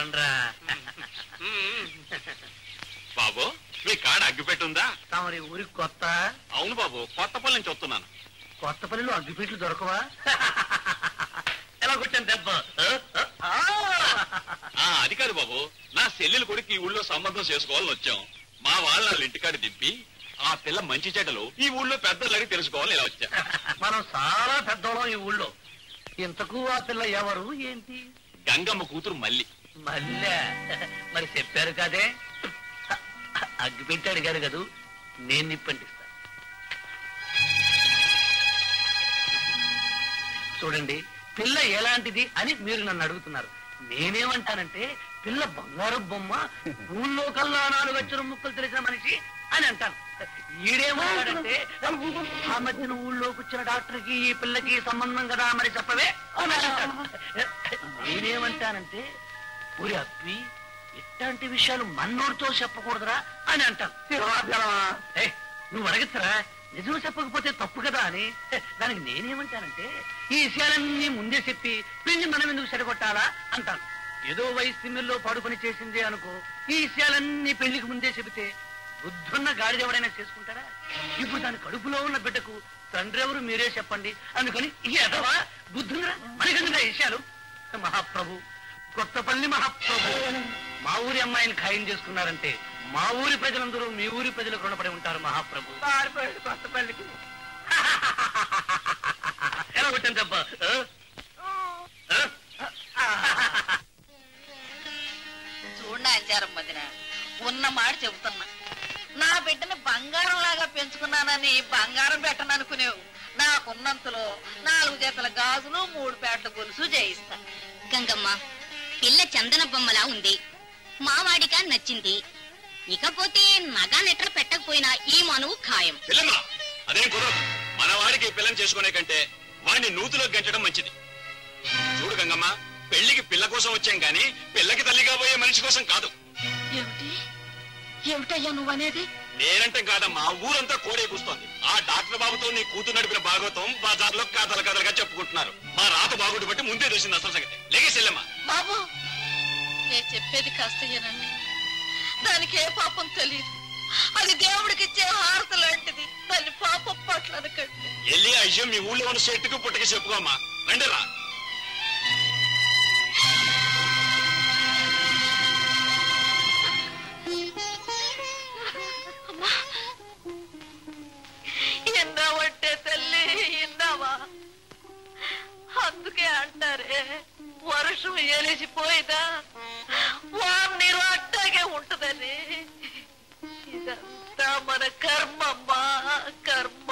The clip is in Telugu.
అవునరా బాబు మీ కాడ అగ్గిపెట్టుందా? తమరి ఊరికి కొత్త? అవును బాబు, కొత్తపల్లి నుంచి వస్తున్నాను. కొత్తపల్లిలో అగ్గిపెట్లు దొరకవా? ఎలా కొట్టాను దెబ్బ? అది కాదు బాబు, నా చెల్లెలు కొడుకు ఈ ఊళ్ళో సంబంధం చేసుకోవాలని వచ్చాం. మా వాళ్ళ ఇంటికాడ దింపి ఆ పిల్ల మంచి చెడ్డలు ఈ ఊళ్ళో పెద్దలకి తెలుసుకోవాలని ఇలా వచ్చా. మనం చాలా పెద్దవాళ్ళం ఈ ఊళ్ళో. ఇంతకు ఆ పిల్ల ఎవరు ఏంటి? గంగమ్మ కూతురు మల్లి. మళ్ళా మరి చెప్పారు కదే, అగ్గి పెట్టి అడిగారు కదూ, నేను నిప్పంటిస్తా. చూడండి, పిల్ల ఎలాంటిది అని మీరు నన్ను అడుగుతున్నారు. నేనేమంటానంటే పిల్ల బంగారు బొమ్మ, ఊళ్ళో కల్లా 4 అక్షరం ముక్కలు తెలిసిన మనిషి అని అంటాను. ఈడేమంటాడంటే ఆ మధ్యన ఊళ్ళోకి వచ్చిన డాక్టర్కి ఈ పిల్లకి సంబంధం కదా మరి చెప్పవే అని అంటాడు. నేనేమంటానంటే ఊరి అప్పి ఇట్లాంటి విషయాలు మన్నోడితో చెప్పకూడదురా అని అంటాను. నువ్వు అడగచ్చరా, నిజం చెప్పకపోతే తప్పు కదా అని. దానికి నేనేమంటానంటే ఈ విషయాలన్నీ ముందే చెప్పి పెళ్లి మనం ఎందుకు చెడగొట్టాలా అంటాను. ఏదో వయసు తిమ్మిల్లో పాడు పని చేసిందే అనుకో, ఈ విషయాలన్నీ పెళ్లికి ముందే చెబితే బుద్ధున్న గాడిద ఎవడైనా చేసుకుంటారా? ఇప్పుడు దాని కడుపులో ఉన్న బిడ్డకు తండ్రి ఎవరు మీరే చెప్పండి. అందుకని ఎదవా బుద్ధుందిరా మనకెందుకు ఈ విషయాలు? మహాప్రభు, కొత్తపల్లి మహాప్రభు, మా ఊరి అమ్మాయిని ఖాయం చేసుకున్నారంటే మా ఊరి ప్రజలందరూ మీ ఊరి ప్రజలకు రుణపడి ఉంటారు మహాప్రభు. కొత్తపల్లికి ఎలా కొట్టాను దెబ్బ? చూడండి ఆచారం మదిన, ఉన్న మాట చెబుతున్నా. నా బిడ్డని బంగారం లాగా పెంచుకున్నానని బంగారం పెట్టను అనుకునేవు. నాకున్నంతలో 4 జతల గాజులు 3 పేటల గొలుసు చేయిస్తా. గంగమ్మ, పిల్ల చందన బొమ్మలా ఉంది, మావాడిగా నచ్చింది. ఇకపోతే నగా నెట్ర పెట్టకపోయినా ఈ మనువు ఖాయం. అదేం కుదరదు. మన వాడికి పిల్లని చేసుకునే కంటే వాడిని నూతులో గెంటడం మంచిది. చూడు గంగమ్మ, పెళ్లికి పిల్ల కోసం వచ్చాం గాని పిల్లకి తల్లి కాబోయే మనిషి కోసం కాదు. ఏమిటయ్యా నువ్వనేది? నేనంటే కాదమ్మా, ఊరంతా కోడే కూస్తోంది. ఆ డాక్టర్ బాబుతో నీ కూతురు నడిపిన భాగవతం బజార్లో కథలుగా చెప్పుకుంటున్నారు. మా రాత బాగుడు బట్టి ముందే తెలిసింది అసలు సంగతి. లేకేసెల్లమ్మా. బాబు, నేను చెప్పేది కాస్త ఏనండి. దానికి ఏ పాపం తెలియదు. అది దేవుడికి ఇచ్చే హారత లాంటిది. దాన్ని పాపం పట్ల అనకండి. వెళ్ళి ఆ విషయం మీ ఊళ్ళో ఉన్న చెట్టుకు పుట్టకి చెప్పుకోమ్మా. రండిరా. ఎన్నావంటే తల్లి, ఎన్నావా? అందుకే అంటారే వర్షం ఎలిసిపోయినా నీరు అట్టాగే ఉంటదని. ఇదంతా మన కర్మమ్మా, కర్మ.